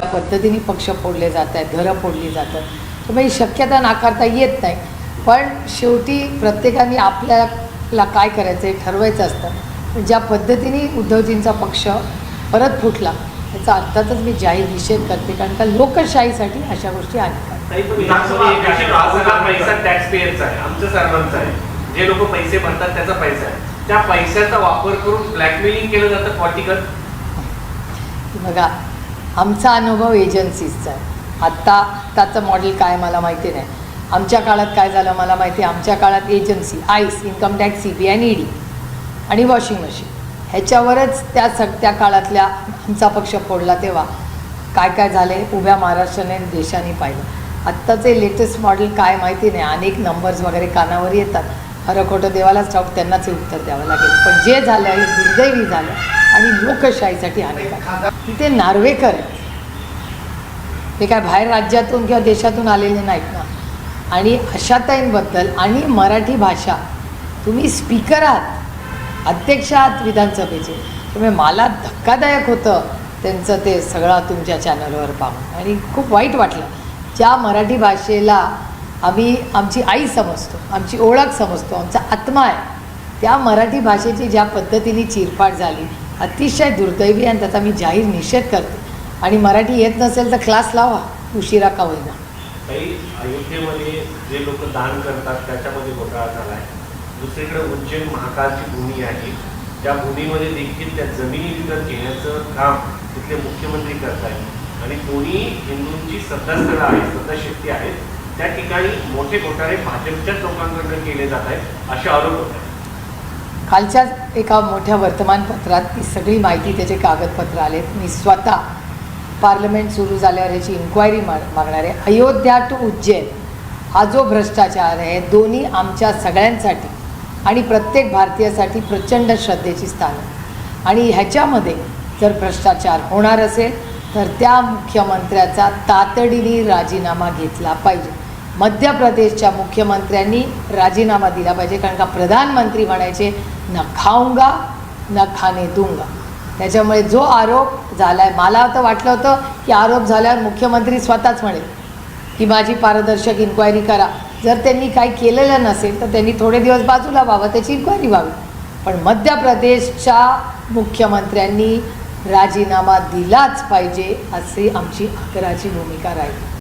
पद्धतीने पक्ष फोडले जात आहेत, घरं फोडली जातात, तर ही शक्यता नाकारता येत नाही. पण शेवटी प्रत्येकाने आपल्याला काय करायचं हे ठरवायचं असतं. ज्या पद्धतीने उद्धवजींचा पक्ष परत फुटला याचा अर्थातच मी जाहीर निषेध करते, कारण का लोकशाहीसाठी अशा गोष्टी आहेत. पैसा टॅक्स पेयरचा आहे, आमच्या सर्वांचा आहे. जे लोक पैसे भरतात त्याचा पैसा आहे, त्या पैशाचा वापर करून ब्लॅकमेलिंग केलं जातं पॉलिटिकल. बघा, आमचा अनुभव एजन्सीजचा आहे. आत्ताचं मॉडेल काय मला माहिती नाही. आमच्या काळात काय झालं मला माहिती आहे. आमच्या काळात agency, ice, income tax, CBI आणि ED आणि वॉशिंग मशीन ह्याच्यावरच त्या काळातल्या आमचा पक्ष फोडला तेव्हा काय काय झाले उभ्या महाराष्ट्राने देशाने पाहिलं. आत्ताचे लेटेस्ट मॉडेल काय माहिती नाही. अनेक नंबर्स वगैरे कानावर येतात. खरं खोटं देवालाच ठाऊक, त्यांनाच उत्तर द्यावं लागेल. पण जे झालं हे दुर्दैवी झालं आणि लोकशाहीसाठी हानिकारक. तिथे नार्वेकर आहेत, ते काय बाहेर राज्यातून किंवा देशातून आलेले नाहीत ना. आणि आशाताईंबद्दल आणि मराठी भाषा, तुम्ही स्पीकर आहात, अध्यक्ष आहात विधानसभेचे, त्यामुळे मला धक्कादायक होतं त्यांचं ते सगळं तुमच्या चॅनलवर पाहून आणि खूप वाईट वाटलं. ज्या मराठी भाषेला आम्ही आमची आई समजतो, आमची ओळख समजतो, आमचा आत्मा आहे, त्या मराठी भाषेची ज्या पद्धतीने चिरफाड झाली अतिशय दुर्दैवी आणि त्याचा मी जाहीर निषेध करते. आणि मराठी येत नसेल तर क्लास लावा, उशिरा का होईना. काही अयोध्येमध्ये जे लोक दान करतात त्याच्यामध्ये घोटाळा झाला आहे. दुसरीकडे उज्जैन महाकालची भूमी आहे, त्या भूमीमध्ये देखील त्या जमिनी विकत घेण्याचं काम तिथले मुख्यमंत्री करत आहेत. आणि दोन्ही हिंदूंची श्रद्धास्थळं आहेत, श्रद्धाशक्ती आहेत, त्या ठिकाणी मोठे घोटाळे भाजपच्याच लोकांकडून केले जात आहेत असे आरोप होत आहेत. कालच्याच एका मोठ्या वर्तमानपत्रात ती सगळी माहिती, त्याचे कागदपत्र आलेत. मी स्वतः पार्लमेंट सुरू झाल्यावर याची इन्क्वायरी मागणार आहे. अयोध्या टू उज्जैन हा जो भ्रष्टाचार आहे, दोन्ही आमच्या सगळ्यांसाठी आणि प्रत्येक भारतीयासाठी प्रचंड श्रद्धेची स्थान आहे. आणि ह्याच्यामध्ये जर भ्रष्टाचार होणार असेल तर त्या मुख्यमंत्र्याचा तातडीने राजीनामा घेतला पाहिजे. मध्य प्रदेशच्या मुख्यमंत्र्यांनी राजीनामा दिला पाहिजे, कारण का प्रधानमंत्री म्हणायचे न खाऊंगा न खाने दूंगा. त्याच्यामुळे जो आरोप झाला आहे, मला तर वाटलं होतं की आरोप झाल्यावर मुख्यमंत्री स्वतःच म्हणेल की माझी पारदर्शक इन्क्वायरी करा. जर त्यांनी काही केलेलं नसेल तर त्यांनी थोडे दिवस बाजूला व्हावं, त्याची इन्क्वायरी व्हावी. पण मध्य प्रदेशच्या मुख्यमंत्र्यांनी राजीनामा दिलाच पाहिजे अशी आमची आग्रहाची भूमिका राहील.